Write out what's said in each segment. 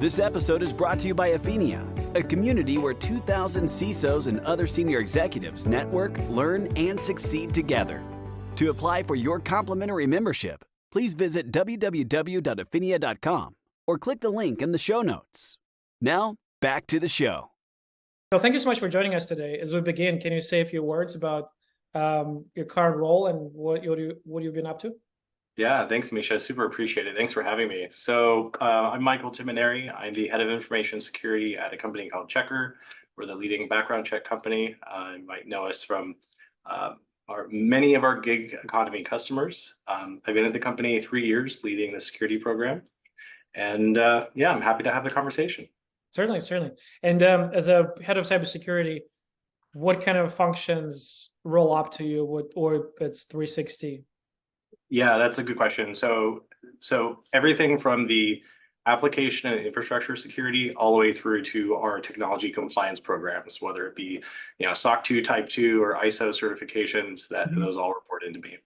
This episode is brought to you by Athenia, a community where 2,000 CISOs and other senior executives network, learn, and succeed together. To apply for your complimentary membership, please visit www.athenia.com or click the link in the show notes. Now, back to the show. Well, thank you so much for joining us today. As we begin, can you say a few words about your current role and what you've been up to? Yeah, thanks, Misha. Super appreciate it. Thanks for having me. So I'm Michael Timineri. I'm the head of information security at a company called Checkr. We're the leading background check company. You might know us from many of our gig economy customers. I've been at the company 3 years leading the security program. And yeah, I'm happy to have the conversation. Certainly. And as a head of cybersecurity, what kind of functions roll up to you, or it's 360? Yeah, that's a good question. So everything from the application and infrastructure security all the way through to our technology compliance programs, whether it be SOC 2 Type 2 or ISO certifications, those all report into me.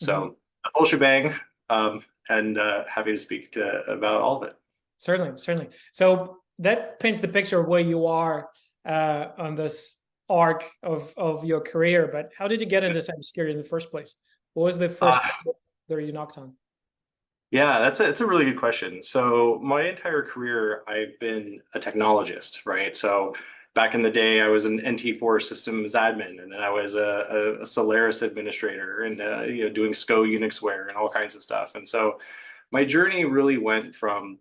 So a whole shebang, and happy to speak about all of it. Certainly. So that paints the picture of where you are on this arc of your career. But how did you get into cybersecurity in the first place? What was the first door you knocked on? Yeah, it's a really good question. So my entire career, I've been a technologist, right? So back in the day, I was an NT4 systems admin, and then I was a Solaris administrator, and doing SCO Unixware and all kinds of stuff. And so my journey really went from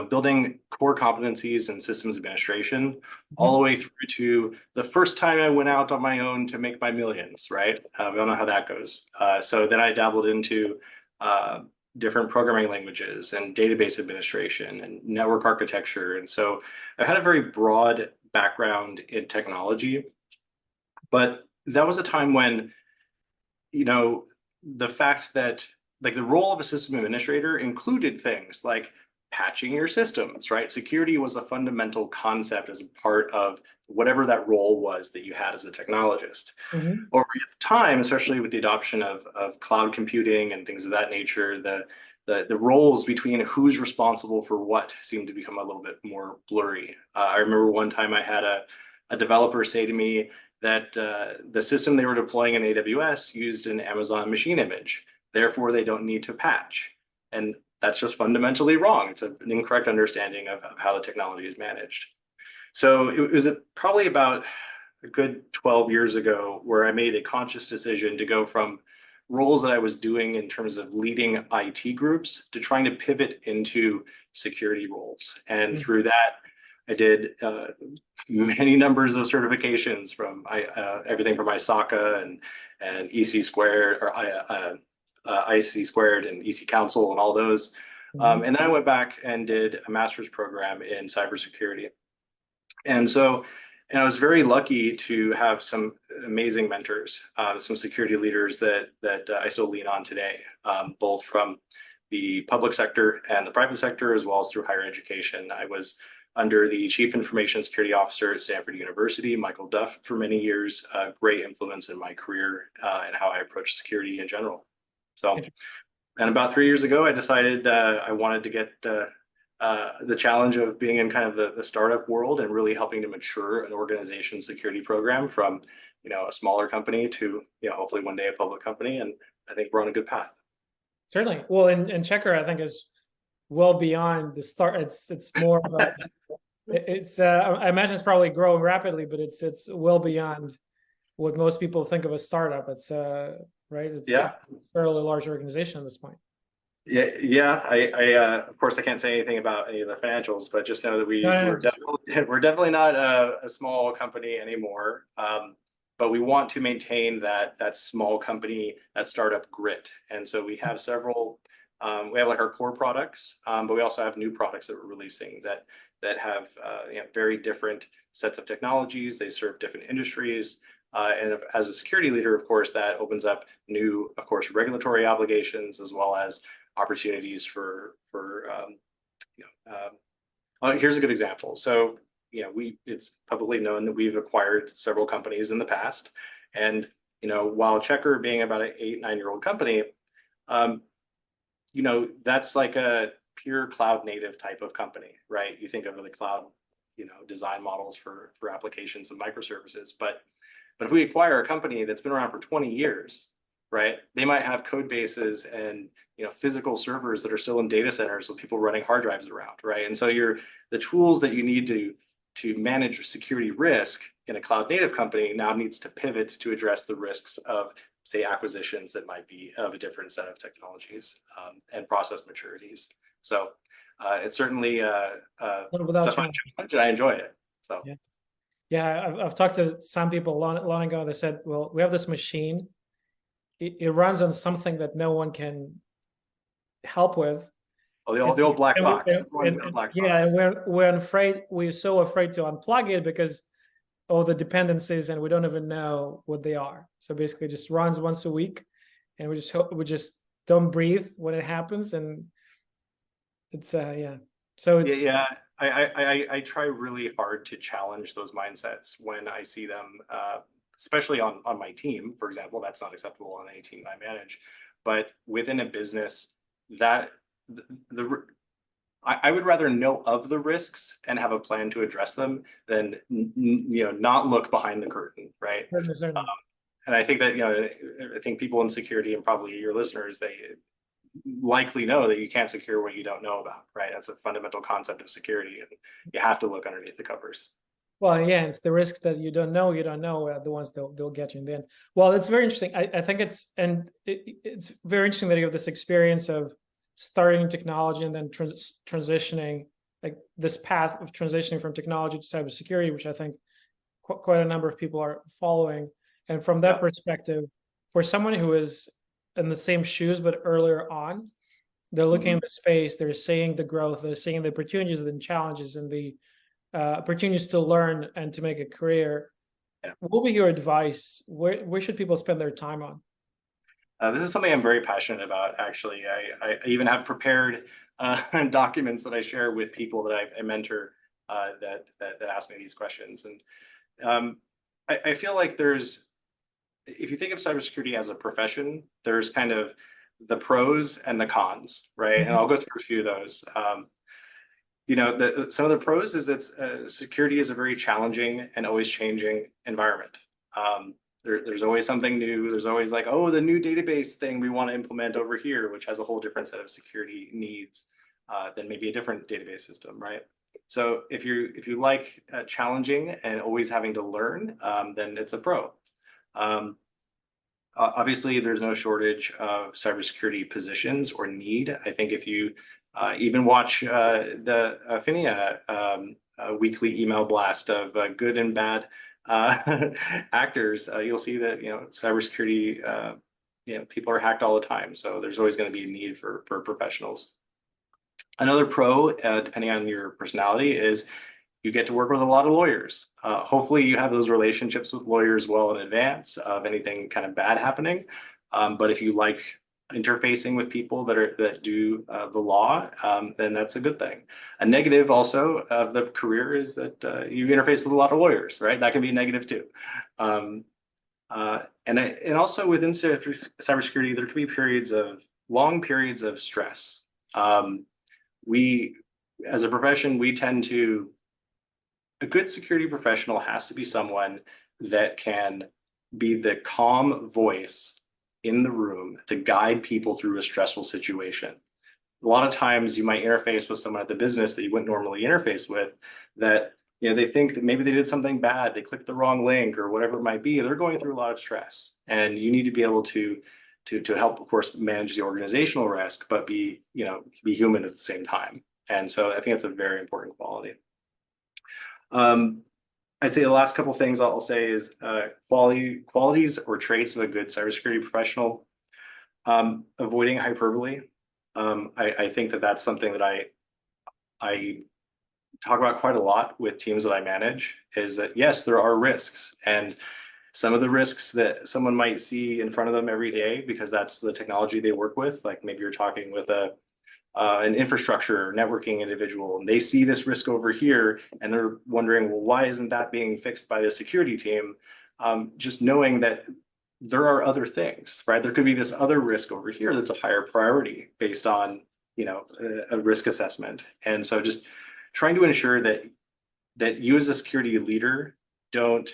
building core competencies in systems administration all the way through to the first time I went out on my own to make my millions, right? We all know how that goes. So then I dabbled into different programming languages and database administration and network architecture. And so I had a very broad background in technology, but that was a time when, the fact that the role of a system administrator included things like patching your systems, right? Security was a fundamental concept as a part of whatever that role was that you had as a technologist. Over at the time, especially with the adoption of cloud computing and things of that nature, the roles between who's responsible for what seemed to become a little bit more blurry. I remember one time I had a developer say to me that the system they were deploying in AWS used an Amazon machine image, therefore they don't need to patch. And that's just fundamentally wrong. It's an incorrect understanding of how the technology is managed. So it was probably about a good 12 years ago where I made a conscious decision to go from roles that I was doing in terms of leading IT groups to trying to pivot into security roles. And through that, I did many numbers of certifications from everything from ISACA and EC squared or IC squared and EC Council and all those. And then I went back and did a master's program in cybersecurity. And I was very lucky to have some amazing mentors, some security leaders that I still lean on today, both from the public sector and the private sector, as well as through higher education. I was under the Chief Information Security Officer at Stanford University, Michael Duff, for many years, great influence in my career and how I approach security in general. So, and about 3 years ago, I decided I wanted to get the challenge of being in kind of the startup world and really helping to mature an organization's security program from, a smaller company to, hopefully one day a public company. And I think we're on a good path. Certainly. Well, and Checkr, I think, is well beyond the start. It's more of a, I imagine it's probably growing rapidly, but it's well beyond what most people think of a startup. It's right. It's a fairly large organization at this point. Yeah. I of course I can't say anything about any of the financials, but just know that we're definitely not a small company anymore. But we want to maintain that small company, that startup grit. And so we have several. We have like our core products, but we also have new products that we're releasing that have very different sets of technologies. They serve different industries. And as a security leader, of course, that opens up new, of course, regulatory obligations as well as opportunities for here's a good example. So, it's publicly known that we've acquired several companies in the past. And, while Checkr being about an 8-9-year-old company, that's like a pure cloud native type of company, right? You think of the cloud, design models for applications and microservices. But if we acquire a company that's been around for 20 years, right? They might have code bases and physical servers that are still in data centers with people running hard drives around, right? And so the tools that you need to manage your security risk in a cloud native company now needs to pivot to address the risks of, say, acquisitions that might be of a different set of technologies and process maturities. So it's certainly Without it's a fun challenge. challenge, and I enjoy it. So Yeah, I've talked to some people long ago. They said, well, we have this machine. It runs on something that no one can help with. the old black box. Yeah, we're so afraid to unplug it because all the dependencies, and we don't even know what they are. So basically, it just runs once a week, and we just don't breathe when it happens, and it's So it's I try really hard to challenge those mindsets when I see them, especially on my team, for example. That's not acceptable on any team I manage, but within a business, that I would rather know of the risks and have a plan to address them than not look behind the curtain, right? And I think that I think people in security, and probably your listeners, they likely know that you can't secure what you don't know about, right? That's a fundamental concept of security, and you have to look underneath the covers. Well, yeah, it's the risks that you don't know the ones they'll get you in the end. Well, it's very interesting. I think it's very interesting that you have this experience of starting technology and then transitioning, like this path of transitioning from technology to cybersecurity, which I think quite a number of people are following. And from that perspective, for someone who is in the same shoes but earlier on, they're looking at the space, they're seeing the growth, they're seeing the opportunities and challenges and the opportunities to learn and to make a career. What will be your advice? Where should people spend their time on? This is something I'm very passionate about, actually. I even have prepared documents that I share with people that I mentor that ask me these questions. And I feel like if you think of cybersecurity as a profession, there's kind of the pros and the cons, right? And I'll go through a few of those. Some of the pros is that security is a very challenging and always changing environment. There's always something new. There's always like, oh, the new database thing we want to implement over here, which has a whole different set of security needs than maybe a different database system, right? So if you like challenging and always having to learn, then it's a pro. Obviously, there's no shortage of cybersecurity positions or need. I think if you even watch the Affinia weekly email blast of good and bad actors, you'll see that cybersecurity, people are hacked all the time. So there's always going to be a need for professionals. Another pro, depending on your personality, is you get to work with a lot of lawyers. Hopefully you have those relationships with lawyers well in advance of anything kind of bad happening. But if you like interfacing with people that do the law, then that's a good thing. A negative also of the career is that you interface with a lot of lawyers, right? That can be negative too. And also within cybersecurity, there can be long periods of stress. We, as a profession, a good security professional has to be someone that can be the calm voice in the room to guide people through a stressful situation. A lot of times you might interface with someone at the business that you wouldn't normally interface with, that they think that maybe they did something bad, they clicked the wrong link or whatever it might be. They're going through a lot of stress, and you need to be able to help, of course, manage the organizational risk, but be human at the same time. And so I think that's a very important quality. I'd say the last couple of things I'll say is qualities or traits of a good cybersecurity professional. Avoiding hyperbole. I think that's something that I talk about quite a lot with teams that I manage, is that yes, there are risks, and some of the risks that someone might see in front of them every day, because that's the technology they work with. Like maybe you're talking with an infrastructure networking individual, and they see this risk over here and they're wondering, well, why isn't that being fixed by the security team? Just knowing that there are other things, right? There could be this other risk over here that's a higher priority based on a risk assessment. And so just trying to ensure that you as a security leader don't,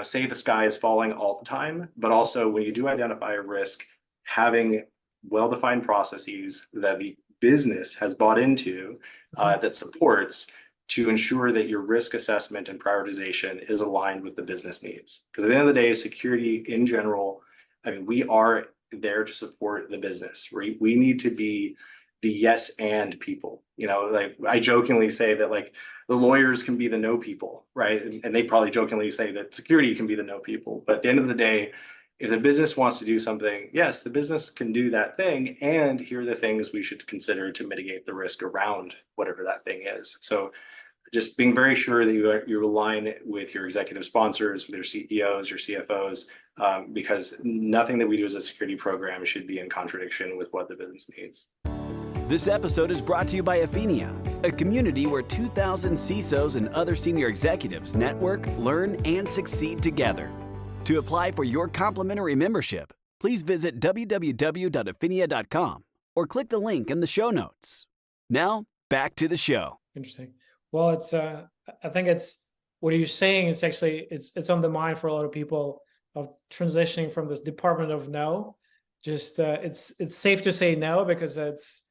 say the sky is falling all the time, but also when you do identify a risk, having well-defined processes that the business has bought into that supports to ensure that your risk assessment and prioritization is aligned with the business needs. Because at the end of the day, security in general, I mean, we are there to support the business. We need to be the yes and people. Like I jokingly say that like the lawyers can be the no people, right? And they probably jokingly say that security can be the no people. But at the end of the day, if the business wants to do something, yes, the business can do that thing. And here are the things we should consider to mitigate the risk around whatever that thing is. So just being very sure that you align with your executive sponsors, with your CEOs, your CFOs, because nothing that we do as a security program should be in contradiction with what the business needs. This episode is brought to you by Afinia, a community where 2,000 CISOs and other senior executives network, learn, and succeed together. To apply for your complimentary membership, please visit www.afinia.com or click the link in the show notes. Now, back to the show. Interesting. Well, it's I think it's what you're saying. It's actually it's on the mind for a lot of people of transitioning from this department of no. Just it's safe to say no because it's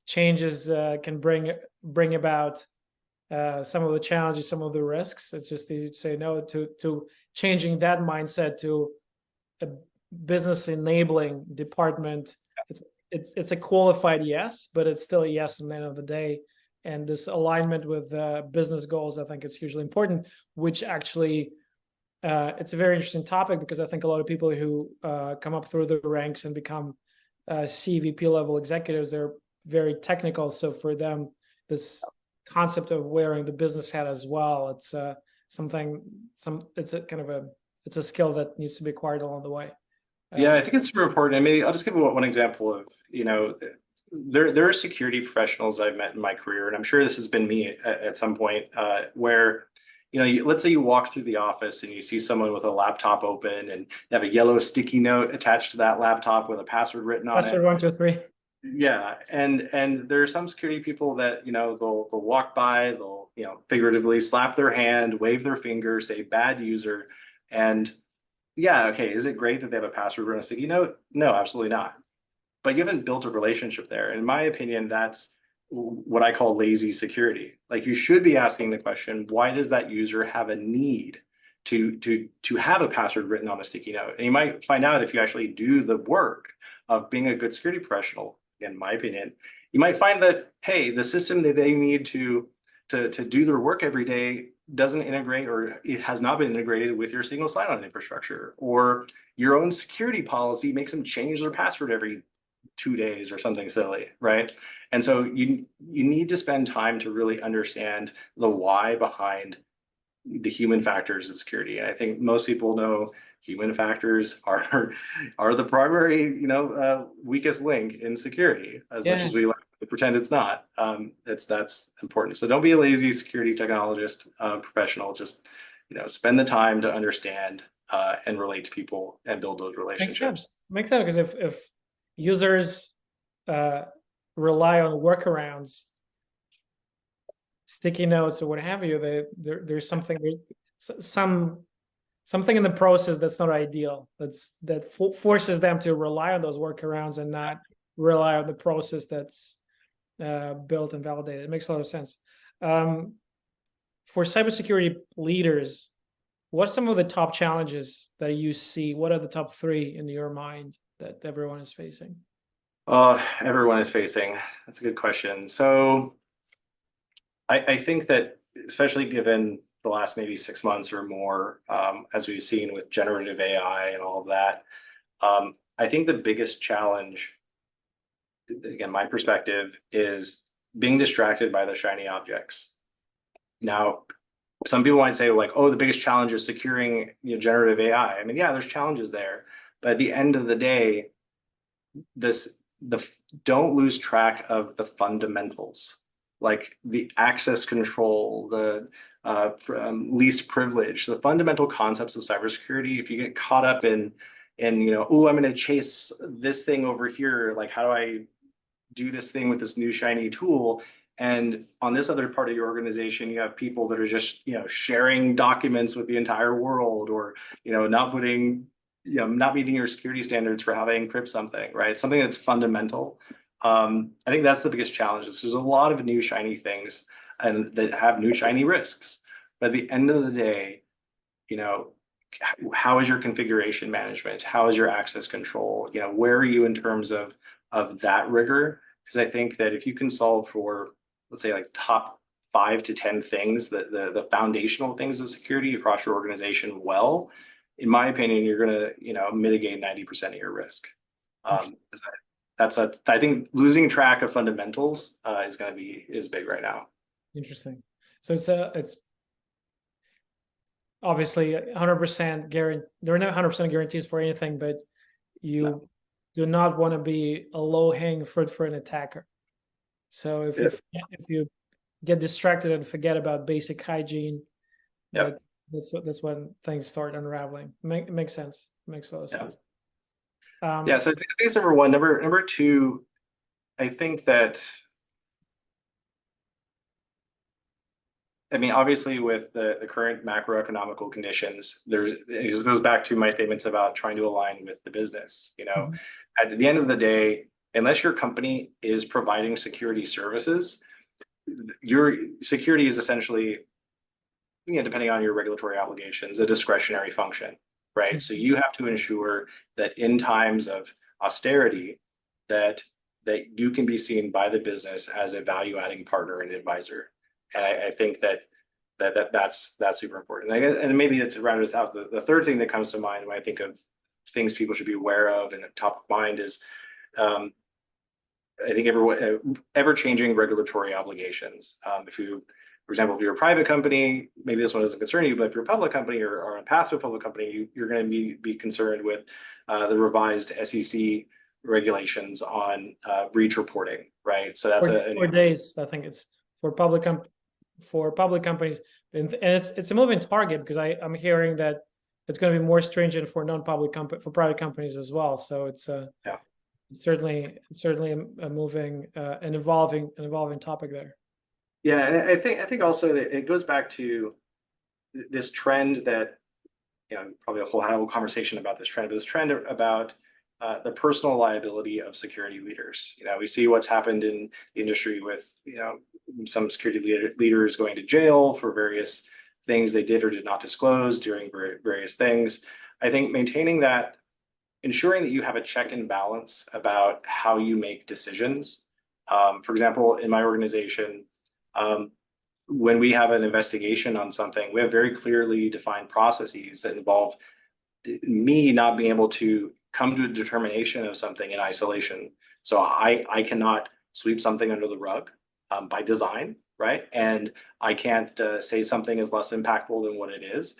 changes can bring about some of the challenges, some of the risks. It's just easy to say no to changing that mindset to a business enabling department. It's a qualified yes, but it's still a yes at the end of the day. And this alignment with business goals, I think it's hugely important, which actually it's a very interesting topic because I think a lot of people who come up through the ranks and become CVP level executives, they're very technical. So for them, this concept of wearing the business hat as well, it's it's a skill that needs to be acquired along the way. Yeah, I think it's super important. And maybe I'll just give one example of, there are security professionals I've met in my career, and I'm sure this has been me at some point, where, let's say you walk through the office and you see someone with a laptop open and they have a yellow sticky note attached to that laptop with a password written on it. Password 1, 2, 3. Yeah, and there are some security people that they'll walk by, they'll figuratively slap their hand, wave their finger, say bad user, and yeah, okay, is it great that they have a password on a sticky note? No, absolutely not. But you haven't built a relationship there. In my opinion, that's what I call lazy security. Like you should be asking the question, why does that user have a need to have a password written on a sticky note? And you might find out if you actually do the work of being a good security professional, in my opinion, you might find that, hey, the system that they need to do their work every day doesn't integrate, or it has not been integrated with your single sign-on infrastructure, or your own security policy makes them change their password every 2 days or something silly, right? And so you need to spend time to really understand the why behind the human factors of security. And I think most people know human factors are the primary, weakest link in security, as much as we like to pretend it's not. That's important. So don't be a lazy security technologist, professional. Just spend the time to understand and relate to people and build those relationships. Makes sense because if users rely on workarounds, sticky notes, or what have you, there's something in the process that's not ideal. That forces them to rely on those workarounds and not rely on the process that's built and validated. It makes a lot of sense. For cybersecurity leaders, what are some of the top challenges that you see? What are the top 3 in your mind that everyone is facing? Everyone is facing. That's a good question. So I think that, especially given the last maybe 6 months or more, as we've seen with generative AI and all of that, I think the biggest challenge, again, my perspective, is being distracted by the shiny objects. Now, some people might say like, oh, the biggest challenge is securing generative AI. I mean, yeah, there's challenges there, but at the end of the day, don't lose track of the fundamentals, like the access control, the least privilege, the fundamental concepts of cybersecurity. If you get caught up in oh, I'm going to chase this thing over here, like how do I do this thing with this new shiny tool. And on this other part of your organization, you have people that are just, sharing documents with the entire world, or, not putting, not meeting your security standards for how they encrypt something, right? Something that's fundamental. I think that's the biggest challenge. Is there's a lot of new shiny things and that have new shiny risks. But at the end of the day, how is your configuration management? How is your access control? Where are you in terms of that rigor? Because I think that if you can solve for, let's say, like top 5 to 10 things, the foundational things of security across your organization, well, in my opinion, you're going to mitigate 90% of your risk. I think losing track of fundamentals is big right now. Interesting. So it's obviously 100% guarantee. There are no 100% guarantees for anything, but you do not want to be a low-hanging fruit for an attacker. So if you get distracted and forget about basic hygiene, that's when things start unraveling. Makes sense. Makes a lot of sense. So I think that's number one. Number two, I think that, obviously with the current macroeconomical conditions, it goes back to my statements about trying to align with the business. At the end of the day, unless your company is providing security services, your security is essentially, depending on your regulatory obligations, a discretionary function, right? So you have to ensure that in times of austerity, that you can be seen by the business as a value-adding partner and advisor. And I think that's super important. And maybe to round this out, the third thing that comes to mind when I think of things people should be aware of and top of mind is, I think ever-changing regulatory obligations. For example, if you're a private company, maybe this one doesn't concern you, but if you're a public company or on a path to a public company, you're going to be concerned with the revised SEC regulations on breach reporting, right? So that's 4 days. I think it's for public companies, and it's a moving target, because I'm hearing that it's going to be more stringent for for private companies as well. So it's certainly a moving and evolving topic there. Yeah, and I think also that it goes back to this trend that, probably a whole conversation about this trend, but this trend about the personal liability of security leaders. We see what's happened in the industry with, some security leaders going to jail for various things they did or did not disclose during various things. I think maintaining that, ensuring that you have a check and balance about how you make decisions. For example, in my organization, when we have an investigation on something, we have very clearly defined processes that involve me not being able to come to a determination of something in isolation. So I cannot sweep something under the rug by design, right? And I can't say something is less impactful than what it is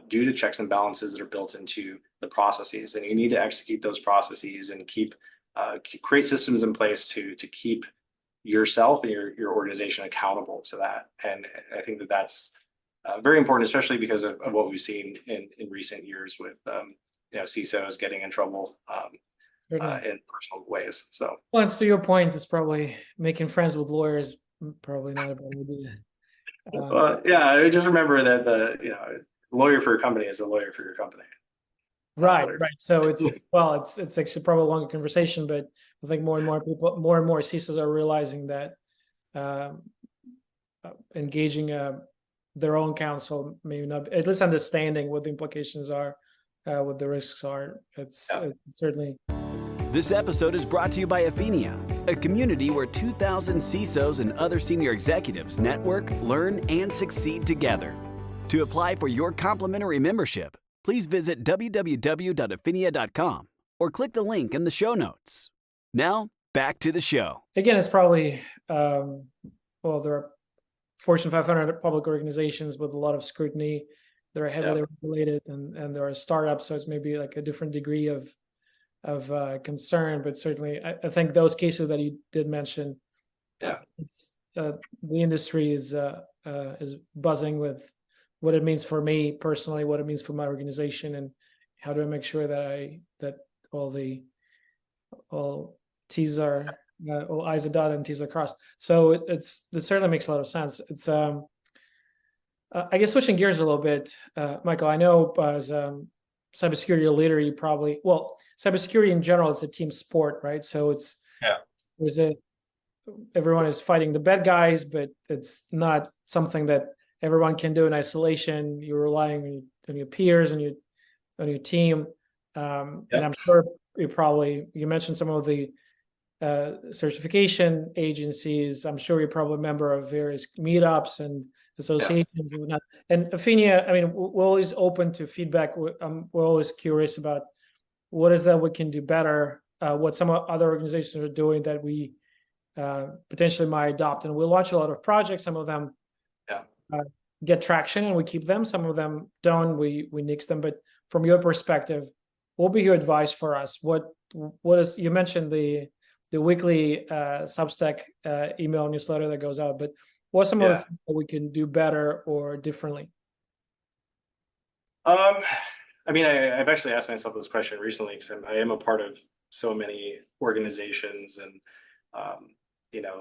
due to checks and balances that are built into the processes. And you need to execute those processes and create systems in place to keep yourself and your organization accountable to that. And I think that's very important, especially because of what we've seen in recent years with CISOs getting in trouble in personal ways. So, well, to your point, it's probably making friends with lawyers probably not a bad idea. I just remember that the lawyer for your company is a lawyer for your company. Right. So it's actually probably a longer conversation, but I think more and more CISOs are realizing that engaging their own counsel, maybe not, at least understanding what the implications are, what the risks are. It's certainly. This episode is brought to you by Afinia, a community where 2,000 CISOs and other senior executives network, learn, and succeed together. To apply for your complimentary membership, please visit www.afinia.com or click the link in the show notes. Now, back to the show. Again, it's probably, there are Fortune 500 public organizations with a lot of scrutiny. They're heavily regulated, and there are startups, so it's maybe like a different degree of concern. But certainly, I think those cases that you did mention, it's the industry is buzzing with what it means for me personally, what it means for my organization, and how do I make sure that all T's are all I's are dotted and T's are crossed. So it certainly makes a lot of sense. It's I guess switching gears a little bit, Michael. I know as cybersecurity leader, you probably cybersecurity in general is a team sport, right? So everyone is fighting the bad guys, but it's not something that everyone can do in isolation. You're relying on your peers and on your team, and I'm sure you mentioned some of the certification agencies. I'm sure you're probably a member of various meetups and associations and whatnot. And Afinia, I mean, we're always open to feedback. We're always curious about what is that we can do better, what some other organizations are doing that we potentially might adopt. And we launch a lot of projects. Some of them get traction and we keep them. Some of them don't. We nix them. But from your perspective, what would be your advice for us? What is, you mentioned the weekly Substack email newsletter that goes out, but what's some of the things that we can do better or differently? I mean, I've actually asked myself this question recently because I am a part of so many organizations, and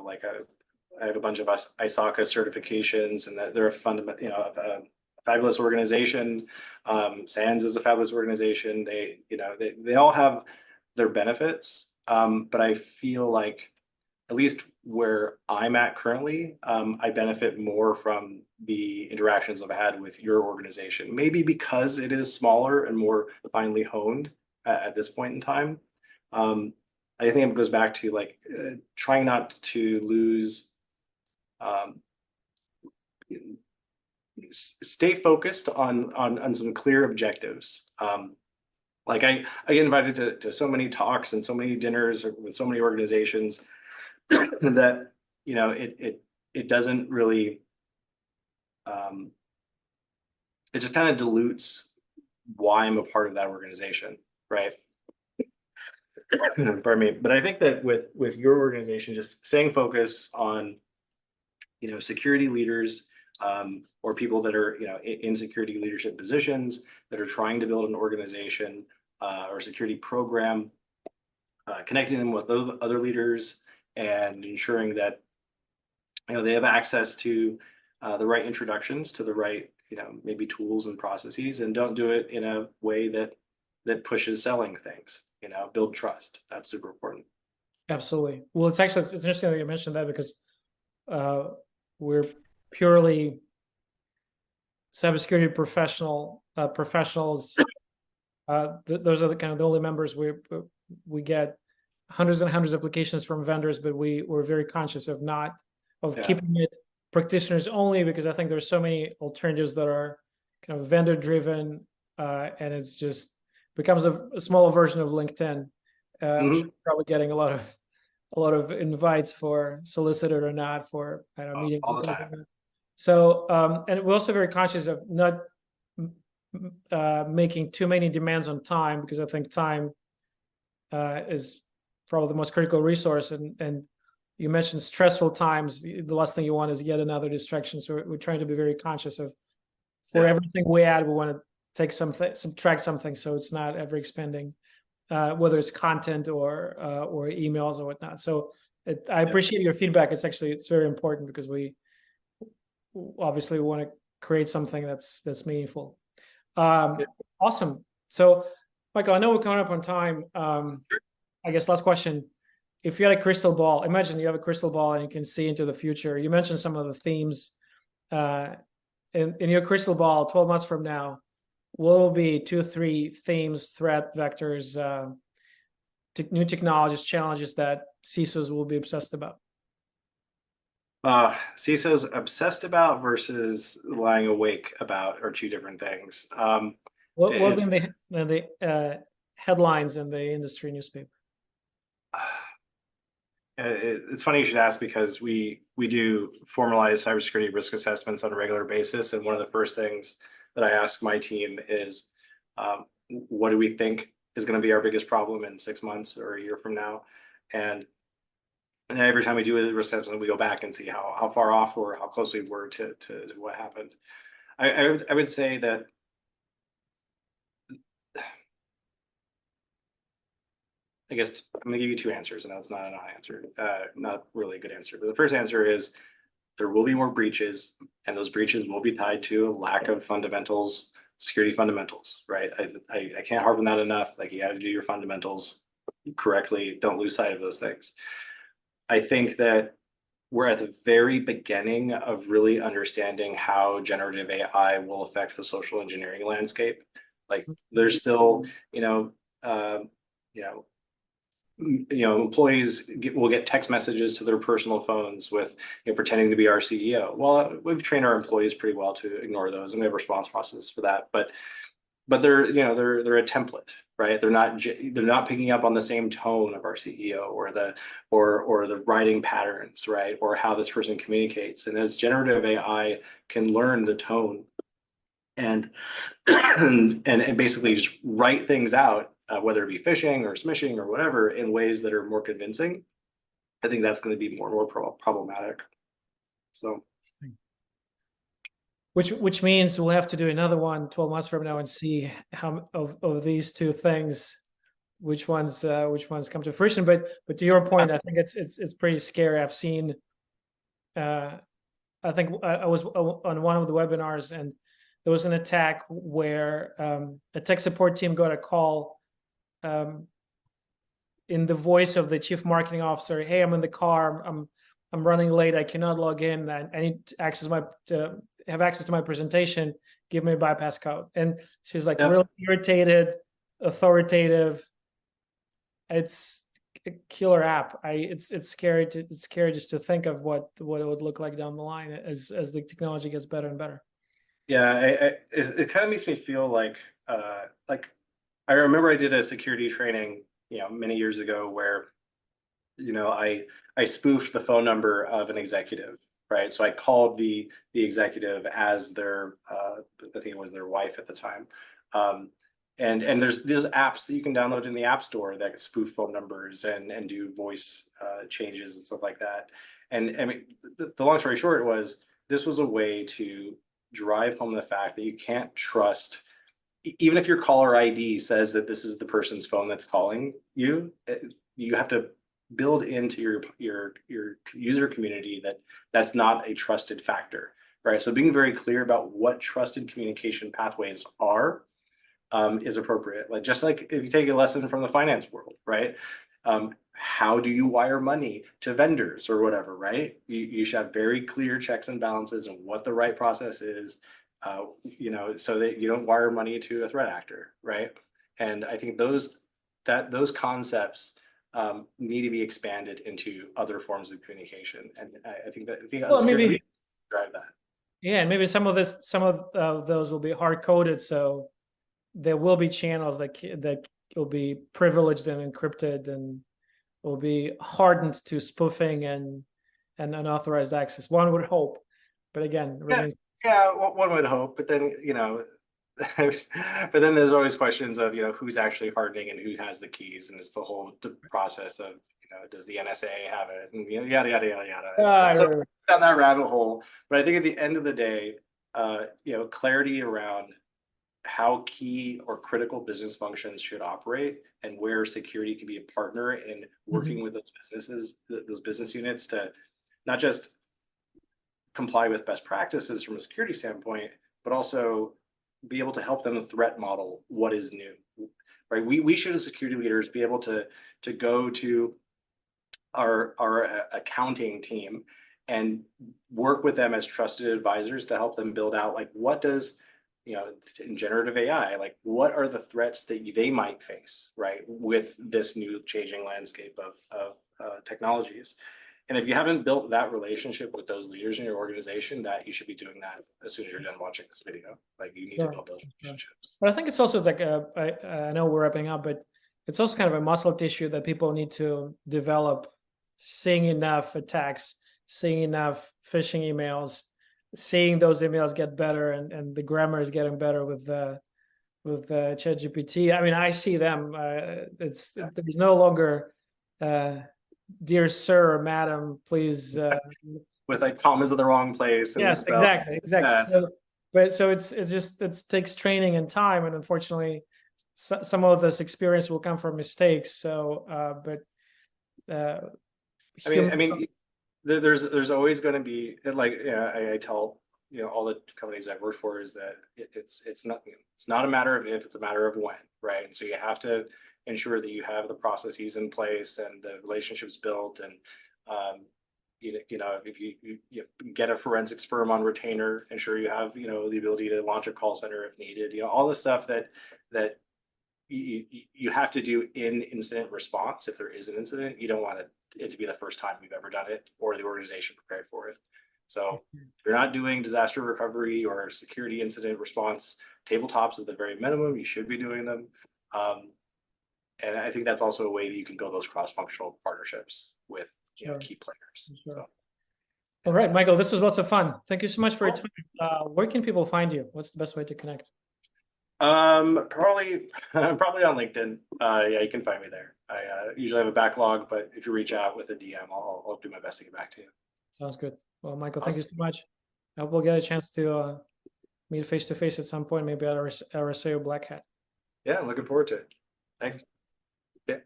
like I have a bunch of ISACA certifications, and they're a fundamental, a fabulous organization. SANS is a fabulous organization. They all have their benefits, but I feel like, at least where I'm at currently, I benefit more from the interactions I've had with your organization. Maybe because it is smaller and more finely honed at this point in time. I think it goes back to trying not to lose, stay focused on some clear objectives. I get invited to so many talks and so many dinners with so many organizations that it doesn't really, it just kind of dilutes why I'm a part of that organization, right? Pardon me. But I think that with your organization, just staying focused on security leaders, or people that are in security leadership positions that are trying to build an organization or security program, connecting them with other leaders, and ensuring that they have access to the right introductions to the right maybe tools and processes, and don't do it in a way that pushes selling things. Build trust. That's super important. Absolutely. Well, it's interesting that you mentioned that, because we're purely cybersecurity professionals. Those are the only members. We get hundreds and hundreds of applications from vendors, but we're very conscious of keeping it practitioners only, because I think there's so many alternatives that are kind of vendor driven, and it's just becomes a smaller version of LinkedIn. I'm sure you're probably getting a lot of invites for solicited or not for meetings. All the time. So and we're also very conscious of not making too many demands on time, because I think time is probably the most critical resource. And you mentioned stressful times. The last thing you want is yet another distraction. So we're trying to be very conscious of, for everything we add, we want to subtract something, so it's not ever expending, whether it's content or emails or whatnot. So I appreciate your feedback. It's very important, because we obviously want to create something that's meaningful. Awesome. So, Michael, I know we're coming up on time. I guess last question: if you had a crystal ball, imagine you have a crystal ball and you can see into the future. You mentioned some of the themes in your crystal ball. 12 months from now, what will be 2 or 3 themes, threat vectors, new technologies, challenges that CISOs will be obsessed about? CISOs obsessed about versus lying awake about are 2 different things. What have been the headlines in the industry newspaper? It's funny you should ask, because we do formalize cybersecurity risk assessments on a regular basis, and one of the first things that I ask my team is, what do we think is going to be our biggest problem in 6 months or a year from now? And every time we do a risk assessment, we go back and see how far off or how close we were to what happened. I would say that I guess I'm gonna give you two answers. I know it's not a non-answer, not really a good answer. But the first answer is there will be more breaches, and those breaches will be tied to a lack of fundamentals, security fundamentals, right? I can't harp on that enough. Like, you got to do your fundamentals correctly. Don't lose sight of those things. I think that we're at the very beginning of really understanding how generative AI will affect the social engineering landscape. Like, there's still, employees will get text messages to their personal phones with, pretending to be our CEO. Well, we've trained our employees pretty well to ignore those, and we have a response process for that. But they're a template, right? They're not picking up on the same tone of our CEO or the writing patterns, right? Or how this person communicates. And as generative AI can learn the tone and and basically just write things out, whether it be phishing or smishing or whatever, in ways that are more convincing, I think that's going to be more and more problematic. So. Which means we'll have to do another one 12 months from now and see how of these two things, which ones come to fruition. But to your point, I think it's pretty scary. I've seen, I think I was on one of the webinars, and there was an attack where a tech support team got a call in the voice of the chief marketing officer. Hey, I'm in the car. I'm running late. I cannot log in. I need to have access to my presentation. Give me a bypass code. And she's like, really irritated, authoritative. It's a killer app. It's scary just to think of what it would look like down the line as the technology gets better and better. Yeah, it kind of makes me feel like I remember I did a security training, many years ago, where, I spoofed the phone number of an executive, right? So I called the executive as their, I think it was their wife at the time. And there's apps that you can download in the App Store that spoof phone numbers and do voice changes and stuff like that. And I mean, the long story short was, this was a way to drive home the fact that you can't trust, even if your caller ID says that this is the person's phone that's calling you, you have to build into your user community that that's not a trusted factor, right? So being very clear about what trusted communication pathways are is appropriate. Just like if you take a lesson from the finance world, right? How do you wire money to vendors or whatever, right? You should have very clear checks and balances and what the right process is, so that you don't wire money to a threat actor, right? And I think those concepts need to be expanded into other forms of communication, and I think maybe drive that. Yeah, and maybe some of those will be hard coded, so there will be channels that will be privileged and encrypted and will be hardened to spoofing and unauthorized access. One would hope, but again, one would hope. But then but then there's always questions of who's actually hardening and who has the keys, and it's the whole process of does the NSA have it, and yada yada yada yada. So down that rabbit hole. But I think at the end of the day, clarity around how key or critical business functions should operate, and where security can be a partner in working with those businesses, those business units, to not just comply with best practices from a security standpoint, but also be able to help them threat model what is new, right? We should, as security leaders, be able to go to our accounting team and work with them as trusted advisors to help them build out, what does, in generative AI, what are the threats that they might face, right, with this new changing landscape of technologies. And if you haven't built that relationship with those leaders in your organization, that you should be doing that as soon as you're done watching this video. You need to build those relationships. But I think it's also I know we're wrapping up, but it's also kind of a muscle tissue that people need to develop. Seeing enough attacks, seeing enough phishing emails, seeing those emails get better, and the grammar is getting better with ChatGPT. I mean, I see them. There's no longer dear sir or madam, please. With commas in the wrong place. Yes, exactly. Yeah. So it takes training and time, and unfortunately, some of this experience will come from mistakes. So, I mean, there's always going to be like, I tell all the companies I've worked for is that it's not a matter of if, it's a matter of when, right? And so you have to ensure that you have the processes in place and the relationships built, and if you get a forensics firm on retainer, ensure you have the ability to launch a call center if needed. All the stuff that you have to do in incident response. If there is an incident, you don't want it to be the first time you've ever done it or the organization prepared for it. So if you're not doing disaster recovery or security incident response tabletops at the very minimum, you should be doing them. And I think that's also a way that you can build those cross-functional partnerships with key players. Sure. So. All right, Michael, this was lots of fun. Thank you so much for your time. Where can people find you? What's the best way to connect? Probably on LinkedIn. Yeah, you can find me there. I usually have a backlog, but if you reach out with a DM, I'll do my best to get back to you. Sounds good. Well, Michael, thank you so much. I hope we'll get a chance to meet face to face at some point, maybe at RSA or Black Hat. Yeah, I'm looking forward to it. Thanks. Yeah.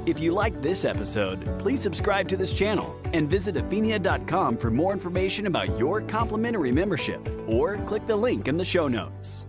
If you liked this episode, please subscribe to this channel and visit Aphinia.com for more information about your complimentary membership, or click the link in the show notes.